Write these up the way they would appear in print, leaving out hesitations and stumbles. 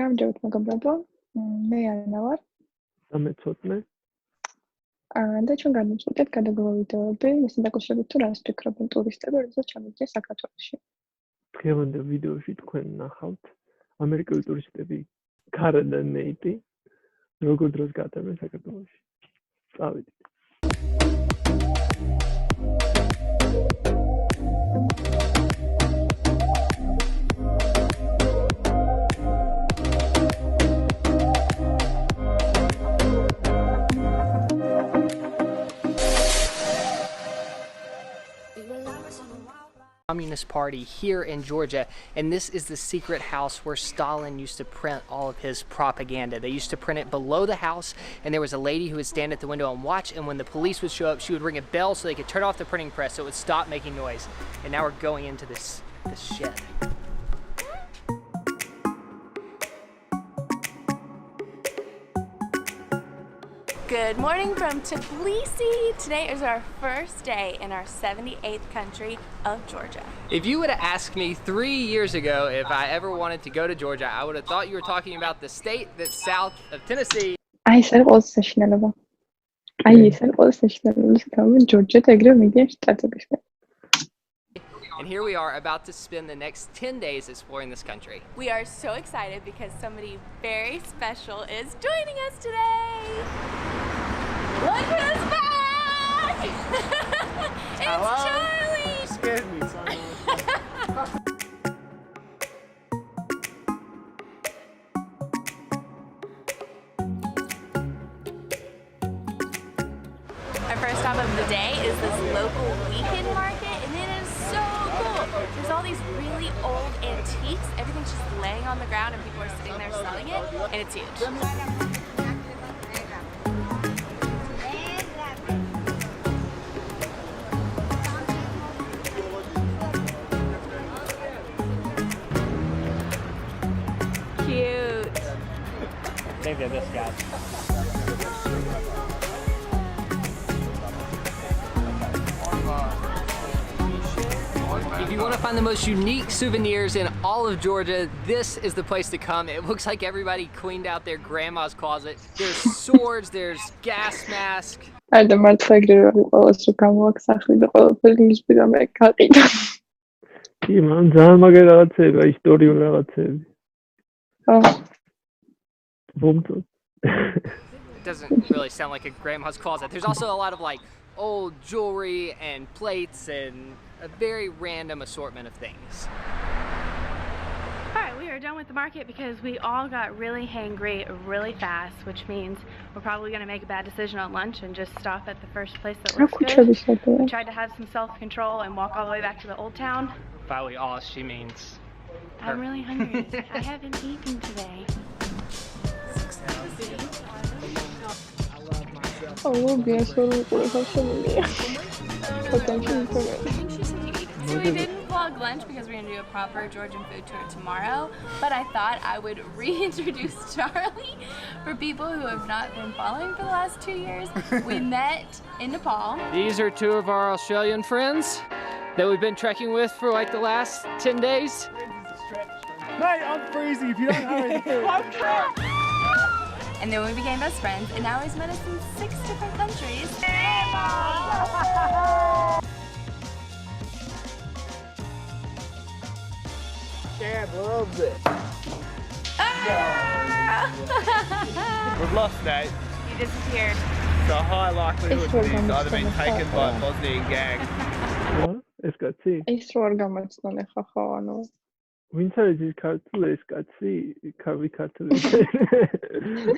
გამარჯობთ მეგობრებო. მე ანა ვარ. მე ცოტნე. და ჩვენ გადმოვწყვეტეთ გადაგლო ვიდეოები, ისინი დაკავშირებით თუ რას ფიქრობენ ტურისტები, როდესაც ჩამოვიდნენ საქართველოში. დღევანდელ ვიდეოში თქვენ ნახავთ ამერიკელი ტურისტები ქარა და ნეიტი როგორ დროს გატარებენ საქართველოში. წავიდით. Communist Party here in Georgia, and this is the secret house where Stalin used to print all of his propaganda. They used to print it below the house, and there was a lady who would stand at the window and watch, and when the police would show up, she would ring a bell so they could turn off the printing press so it would stop making noise. And now we're going into this shed. Good morning from Tbilisi. Today is our first day in our 78th country of Georgia. If you would have asked me 3 years ago if I ever wanted to go to Georgia, I would have thought you were talking about the state that's south of Tennessee. ისე ყოლს საშინელება. ისე ყოლს საშინელება, თუმცა ჯორჯია ეგრე მიდიან შტატებში. And here we are about to spend the next 10 days exploring this country. We are so excited because somebody very special is joining us today. Look who's back! It's Hello? Charlie! You scared me so much. Our first stop of the day is this local weekend market, and it is so cool. There's all these really old antiques. Everything's just laying on the ground and people are sitting there selling it, and it's huge. Cute. I think they're this guy. If you want to find the most unique souvenirs in all of Georgia, this is the place to come. It looks like everybody cleaned out their grandma's closet. There's swords, there's gas masks. და მართლა ეგრე რომ ყოველს რო გამოვაქსახლი და ყველაფერი ისე რომ ეკაყიდა. კი, მან ძალიან მაგარი რაღაცებია, ისტორიული რაღაცები. ბომბო. It doesn't really sound like a grandma's closet. There's also a lot of like old jewelry and plates and a very random assortment of things. Alright, we are done with the market because we all got really hangry really fast, which means we're probably going to make a bad decision on lunch and just stop at the first place that looks good. We tried to have some self-control and walk all the way back to the old town. By all, she means her. I'm really hungry. I haven't eaten today. So we didn't vlog lunch because we're going to do a proper Georgian food tour tomorrow, but I thought I would reintroduce Charlie for people who have not been following for the last 2 years. We met in Nepal. These are two of our Australian friends that we've been trekking with for like the last 10 days. Mate, I'm freezing if you don't hurry. And then we became best friends, and now he's met us in 6 different countries. Chad loves it. We've lost Nate. You disappeared. So high likelihood that he's either been taken by a Bosnian gang. ეს კაცი? ის რო არ გამოცნონ ახლა ხო ანუ ვინც არის ის ქართული ეს კაცი? ქართული.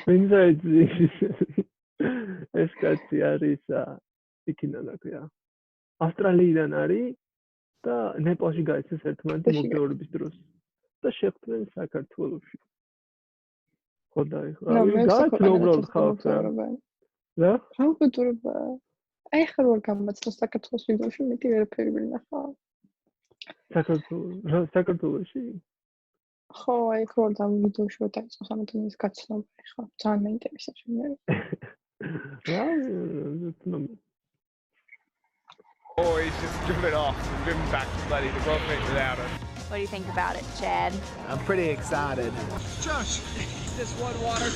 ვინც არის ეს კაცი არის იქიდან აქვია. ავსტრალიიდან არის და ნეპალში გაიცეს ერთმანეთი მოგზაურობის დროს და შეხვდნენ საქართველოში. ხო და ეხლა გაიცნო უბრალოდ ხალხს რა? რა კულტურა? აი ხარ ვარ გამოცნო საქართველოს ვიდეოში მეტი ვერაფერი ვერ ნახავ. საქართველოში? ხო, აი ხარ ვარ ამ ვიდეოში რომ დაიწყო სამეთონი ის გაცნობა ეხლა. ძალიან მეინტერესებს მე. რა? Or he's just driven off and driven back to bloody the government without it. What do you think about it, Chad? I'm pretty excited. Josh, just one water.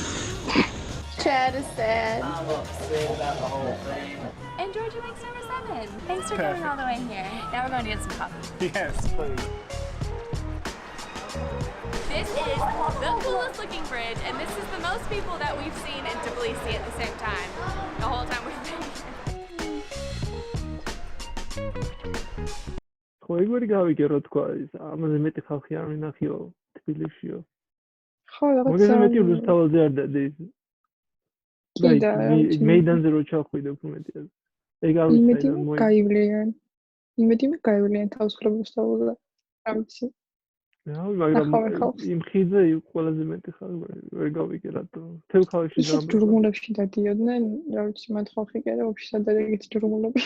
Chad is sad. I'm upset about the whole thing. And Georgia makes number 7. Thanks for coming all the way here. Now we're going to get some coffee. Yes, please. This is the coolest looking bridge, and this is the most people that we've seen in Tbilisi at the same time. The whole time we've been here. Ხოიგორი გავიგერო თქვა ის ამაზე მეტი ხალხი არ მინახიო თბილისშიო. ხო, მაგაზე რაღაცა მეტი რუსთაველზე არ დადის. კიდე მეიდანზე რო ჩახვიდებ უმეტია. ეგ არ იმედი ვიცი გაივლიან. იმედი გაივლიან თავს ხრო რუსთაველზე. ამცი. მაგრამ იმ ხიზე ყველაზე მეტი ხალხი ვერ გავიგე რატო. თელ ხალხში ისეთ ჯურმულებში დადიოდნენ, რა ვიცი, მათ ხალხი კიდე ვაფშე სადაა ეგეთ ჯურმულები.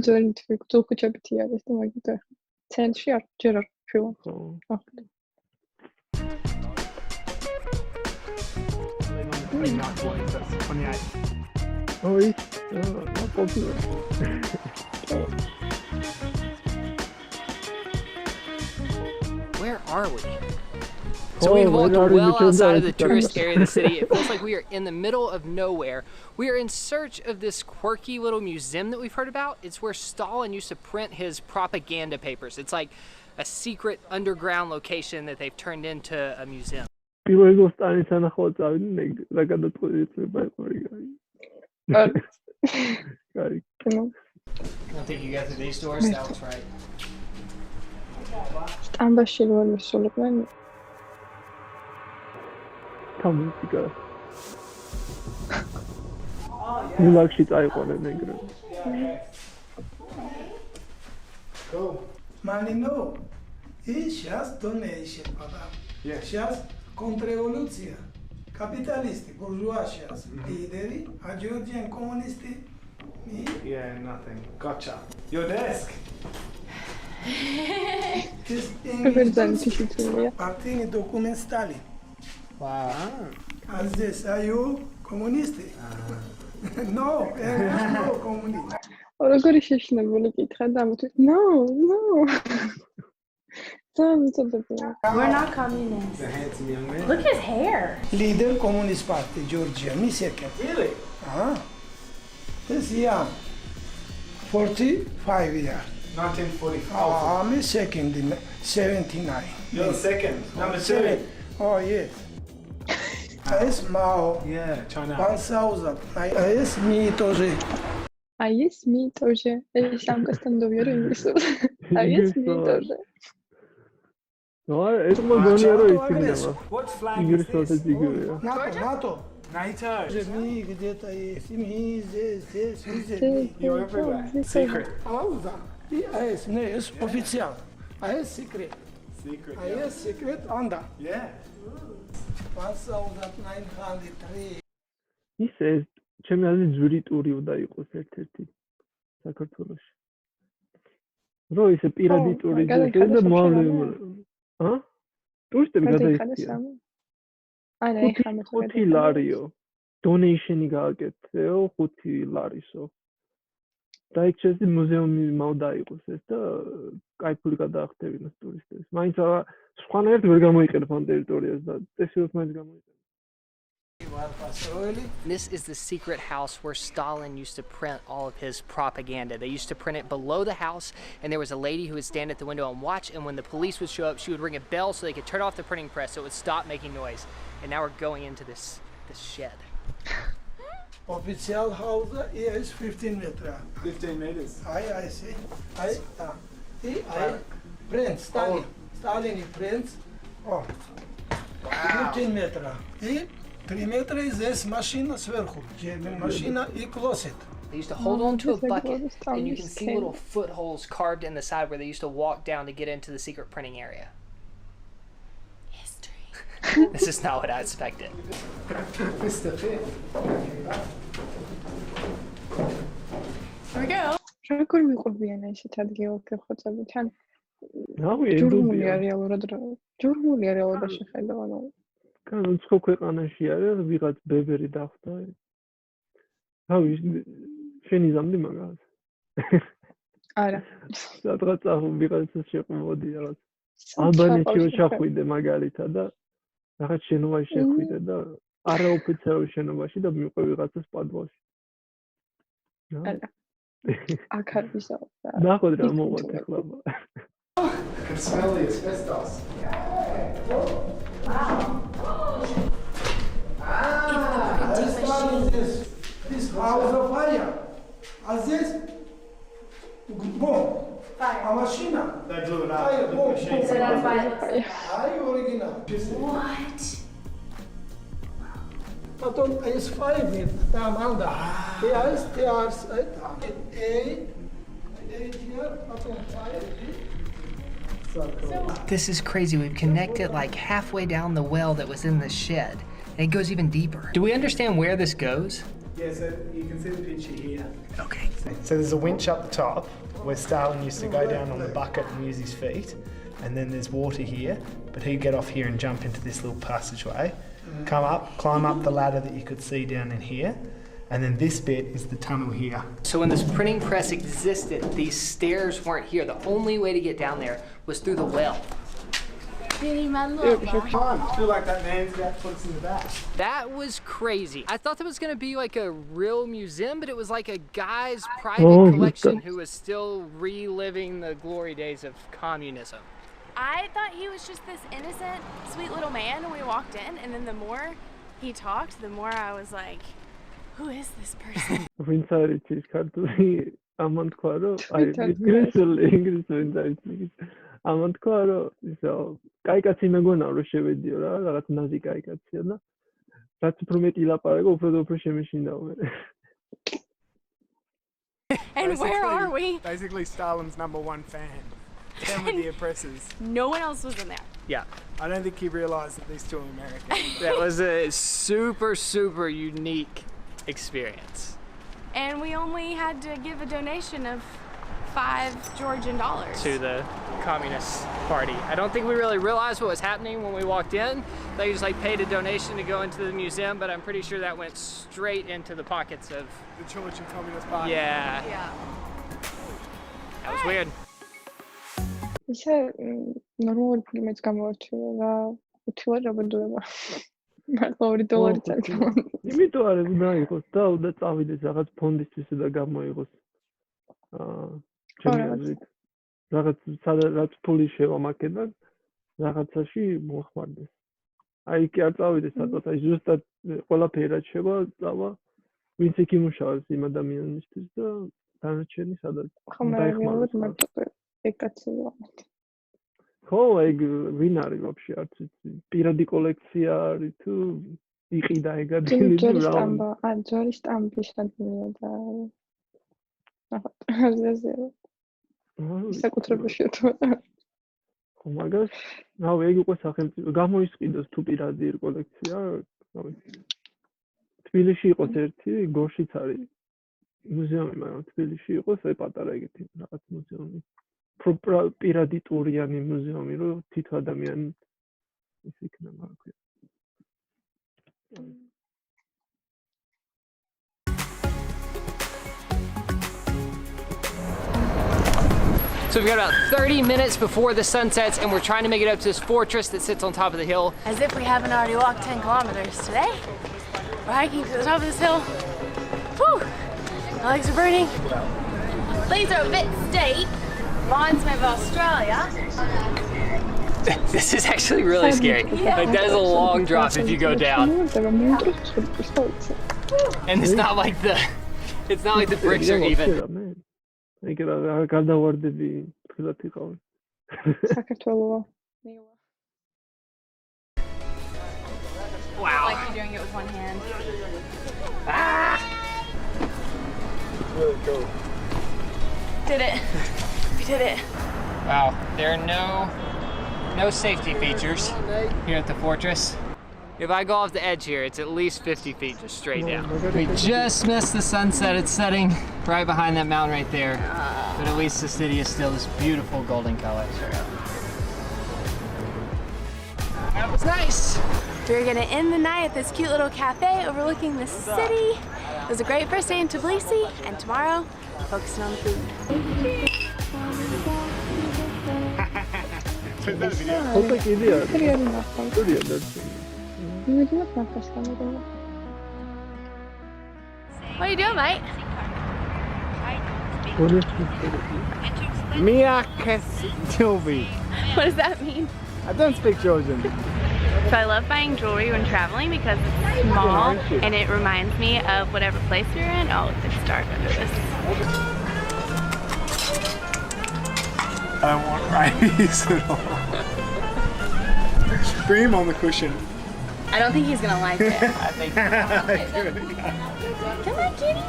ძალიან თვითონ კუჩებითი არის და მაგით ახლა ცენტრში არ ჯერ არ ვშევარ. ახლა ოი, ყოფილა. Where are we? So we've walked well outside of the tourist area of the city. It feels like we are in the middle of nowhere. We are in search of this quirky little museum that we've heard about. It's where Stalin used to print his propaganda papers. It's like a secret underground location that they've turned into a museum. I don't think you got through these doors. That was right. სტამბაში რო მოსულიყვნენ გამიწიკა მილაკში წაიყვანენ ეგრე Malino, is just donation, madam. Yes. Just контрреволюция. Капиталисты, буржуазия, лидеры, а Georgian коммунисты. Yeah, nothing. Gotcha. Your desk. Партийный документ Сталин. Wow. А здесь, are you коммунисты? No, no коммунист. როგორი შეშინებული კითხა და ამიტომ no We're not communists. The handsome young man. Look at his hair. Leader Communist Party, Georgia, me second. Really? This young, 45 years. 1945. I'm second in 79. You're second. Number 2. Oh, yes. Yes, Mao. Yeah, China. 1000. Yes, me тоже. Yes, me тоже. Самкастан довёрю инглису. Yes, me тоже. No, это магонеро идти. What flag is Инглис this? НАТО. NATO. Me где-то есть. Me здесь. You everywhere. Secret. Yes, yes, official. Yes, secret. Secret. Yes, secret under. Yeah. 1903. ისე ჩემი აზრით ძვირი ტური უნდა იყოს ერთ-ერთი საქართველოში. რო ისე პირადი ტური და მოავლენე. ტურისტები გადაიხადიან. არა, ეხლა მე 5 ლარიო. დონეიშენი გააკეთეო 5 ლარისო. და იქ შეძი მუზეუმი მოვდა იყოს ეს და кайფული გადაახტევინოს ტურისტებს. მაინც სხვანაირად ვერ გამოიყენებ ამ ტერიტორიას და წესიოთ მაინც გამოიყენებ. This is the secret house where Stalin used to print all of his propaganda. They used to print it below the house, and there was a lady who would stand at the window and watch, and when the police would show up, she would ring a bell so they could turn off the printing press so it would stop making noise. And now we're going into this shed. Official house is 15 meters. 15 meters. I see. Print, Stalin. Stalin prints. Oh. 15 метров. И 3 метра здесь машина сверху. Машина и клозет. They used to hold on to a bucket, and you can see little footholes carved in the side where they used to walk down to get into the secret printing area. History. This is not what I expected. Mr. Fit. Here we go. როგორ მიყვებიან ესეთ ადგილებზე ხოცები? თან რავი, ჯურმულია რეალურად შეხედა, ანუ კანონ სხვა ქვეყანაში არის ვიღაც ბებერი დახვდა. რავი, შენი ზამდი მაგას. არა. სადღაც ვიღაცას შეყმოდი რაღაც ალბანეთში ჩახვიდე მაგალითად და რაღაც შენობაში შეხვიდე და არაოფიციალურ შენობაში და მიყვე ვიღაცას პადვალში. არა. აქ არ ვიზავ. ნახოთ რა მოყვათ ახლა. I can smell the asbestos. This house of fire. А здесь бомб. А машина? They blew it up. Fire, The bomb, machine bomb. said Are you original? What? Потом есть fire with там anda. Stairs, eight here, потом fire. This is crazy. We've connected like halfway down the well that was in the shed. And it goes even deeper. Do we understand where this goes? Yeah, so you can see the picture here. Okay. So there's a winch up the top where Stalin used to go down on the bucket and use his feet. And then there's water here, but he'd get off here and jump into this little passageway, come up, climb up the ladder that you could see down in here. And then this bit is the tunnel here. So when this printing press existed, these stairs weren't here. The only way to get down there was through the well. Fine, I feel like that man's about to put us in the back. That was crazy. I thought that was going to be like a real museum, but it was like a guy's private collection who was still reliving the glory days of communism. I thought he was just this innocent, sweet little man when we walked in, and then the more he talked, the more I was like, who is this person? ვინც არის ის ქართული ამან თქვა რომ აი ინგლისური ამან თქვა რომ ისო კაიკაცი მეგონა რომ შევედიო რა რაღაც ნაზი კაიკაცია და რაც უფრო მეტი ლაპარაკო უფრო შემეშინდაო მე. And where are we? Basically Stalin's #1 fan. Him with the oppressors. No one else was in there. Yeah. I don't think he realised that these two are Americans. That was a super, super unique experience. And we only had to give a donation of $5 Georgian dollars To the Communist Party. I don't think we really realized what was happening when we walked in. They just like paid a donation to go into the museum, but I'm pretty sure that went straight into the pockets of The Georgian Communist Party. Yeah. Yeah. That was weird. ისე ნორმალური ფილმიც გამოვარჩინა და უთილად რაბადოება. მართლა $2 წელს. იმიტომ არის უნდა იყოს და უნდა წავიდეს რაღაც ფონდისთვის და გამოიღოს. ჩემი აზრით რაღაც სადაც ფული შევამაკედან რაღაცაში მოხმარდეს. აი კი არ წავიდეს სადღაც აი ზუსტად ყველაფერი რაც შევა წავა ვინც იქ იმუშავებს იმ ადამიანისთვის და დანარჩენი სადაც ხომაერულად მარტო ეკაცია. ხო, ეგ ვინ არის ვაფშე არც იცი. პირადი კოლექცია არის თუ იყიდა ეგ ადამიანი რა. ჯორი სტამბის ადამიანი და ახლა საკუთრებაშია თუ ხო მაგას რავი ეგ უკვე სახელმწიფო გამოისყიდოს თუ პირადი კოლექცია რავი თბილისში იყოს ერთი გორშიც არის მუზეუმი მაგრამ თბილისში იყოს აი პატარა ეგეთი რაღაც მუზეუმი პირადი ტურიანი მუზეუმი რომ თითო ადამიანი ის იქნება რა ქვია So we've got about 30 minutes before the sun sets, and we're trying to make it up to this fortress that sits on top of the hill. As if we haven't already walked 10 kilometers today. We're hiking to the top of this hill. Whew! My legs are burning. Legs are a bit steep. Reminds me of Australia. This is actually really scary. Like that is a long drop if you go down. And it's not like the bricks are even. ეგ რა გადავარდები თქვათ იყავ. საქართველოა. Wow. Like you're doing it with one hand. Ah! Really cool. Did it. We did it. Wow. There are no safety features here at the fortress. If I go off the edge here, it's at least 50 feet just straight down. We just missed the sunset. It's setting right behind that mountain right there. But at least the city is still this beautiful golden color. That was nice. We're gonna end the night at this cute little cafe overlooking the city. It was a great first day in Tbilisi, and tomorrow, focusing on the food. ფოტო კიდე არის. რეალი ნახავ. სტუდია დარჩა. იმედია მაგას გამოდავა. What are you doing, mate? What does that mean? I don't speak Georgian. So I love buying jewelry when traveling because it's small and it reminds me of whatever place you're in. Oh, it's dark under this. I don't want rice at all. Bring him on the cushion. I don't think he's gonna like it. I think. Come on, kitty.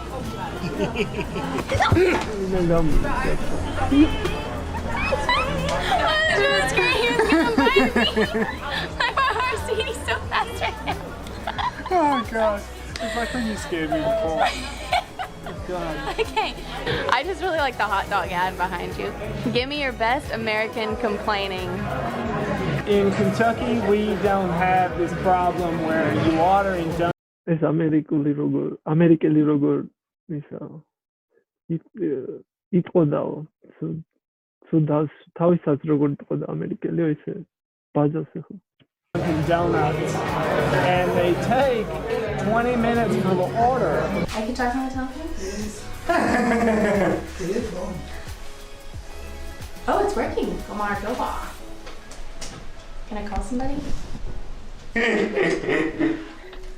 That's great. He was gonna bite me. My heart's beating so fast right now. Oh god. It's like when you scared me before. God. Okay. I just really like the hot dog ad behind you. Give me your best American complaining. In Kentucky, we don't have this problem where you order in junk. ეს ამერიკელი როგორ ისა იტყოდაო თავისაც როგორ იტყოდა ამერიკელიო ისე ბაძავს ახლა Donuts, and they take 20 minutes for the order. I can talk on the telephone? Oh, it's working. Omar Goba. Can I call somebody?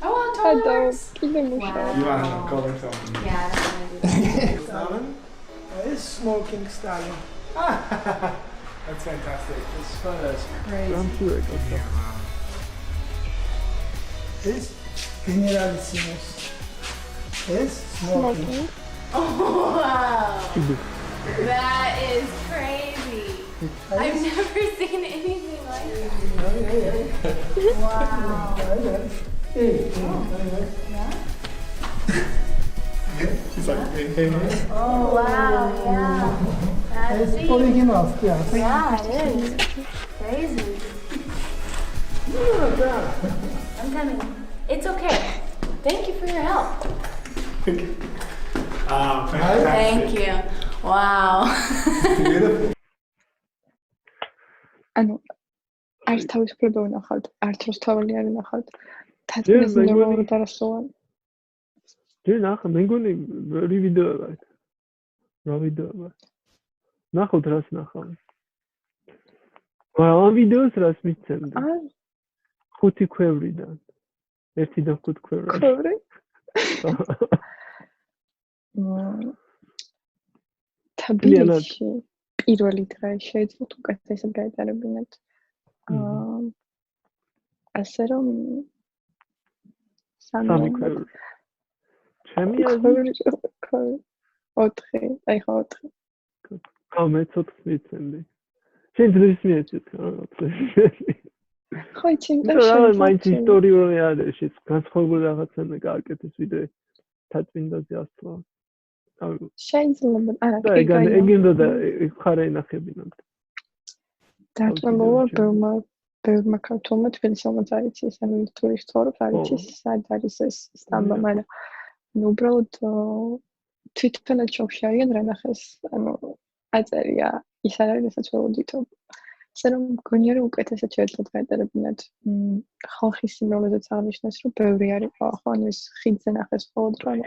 Oh, it totally works. კიდე მუშაობ. You want to call her something? Yeah, I don't want to do that. Stalin is smoking Stalin. That's fantastic. This photo is Crazy. This Generalissimus is smoking. Oh, wow. That is crazy. I've never seen anything like that. Wow. She's like, hey. Oh, wow, yeah. That's It's pulling him off, yeah. Yeah, it is. Crazy. I'm coming. It's okay. Thank you for your help. Fantastic. Thank you. Wow. ანუ არც თავისუფლება ვნახავთ, არც როსთაველი არ ვნახავთ. თათმის ნორმალურად არასწორად. ჯერ ნახა, მე მგონი რა ვიდეოა. ნახოთ რას ნახავ. მაგრამ ამ ვიდეოს რას მიცემდი? 5 ქვევრიდან. 1-დან 5 ქვევრად. ხოვრე? თბილისში პირველი დღე შეიძლება უკეთესად გაეტარებინათ. ასე რომ სამი ქვევრი. ჩემი ქვევრი 4, აი ხო 4. მე 4 მიცემდი. შენ დღეს მიეცეთ რა? ხო იცი, რა მაინც ისტორიული არის, ეს განსხვავებული რაღაცაა გააკეთეს ვიდეო თაწმინდაზე ასვლა. შეიძლება არა ეგინდა და ხარა ინახებინათ. დაწმობა ბევრმა ქართულმა თბილისელმა არიცის, ანუ თურის ცხოვრობს არიცის, სად არის ეს სტამბა, მაგრამ უბრალოდ თვითონაც შოქში არიან რა ნახეს, ანუ აწერია ის არ არის რასაც ველოდითო. ასე რომ მგონია რომ უკეთესად შეეძლოთ გაეტარებინათ ხალხის სიმრავლეზეც აღნიშნეს, რომ ბევრი არის ხო ანუ ეს ხიდზე ნახეს მხოლოდ რომ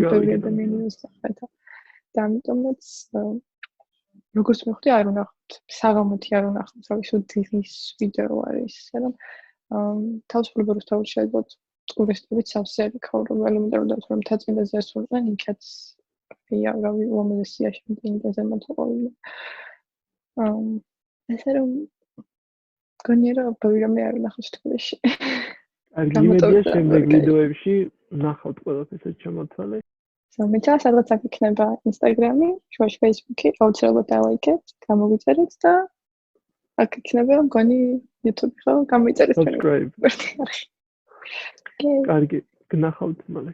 ბევრი ადამიანი მოსახლეთა. და ამიტომაც როგორც მივხვდი არ უნახავთ საღამოთი არ უნახავთ რა ვიცი დღის ვიდეო არის ასე რომ თავისუფლება რუსთავში შეიძლება ტურისტებით სავსე იქაურო ელემენტარულად რომ თაწმინდაზე ასულყვენ იქაც რა უმეტესია შემდგენიაზე მოთხოვილი ასე რომ გონია რომ ბევრი რამე არ უნახავთ თბილისში კარგი იმედია შემდეგ ვიდეოებში ნახავთ ყველაფერს ჩამოთვალე სამეცა სადღაც აქ იქნება Instagram-ი, შუაში Facebook-ი, აუცილებლად დალაიქეთ, გამოგვიწერეთ და აქ იქნება მგონი YouTube-ი ხო, გამოიწერეთ. Subscribe. კარგი, გნახავთ მალე.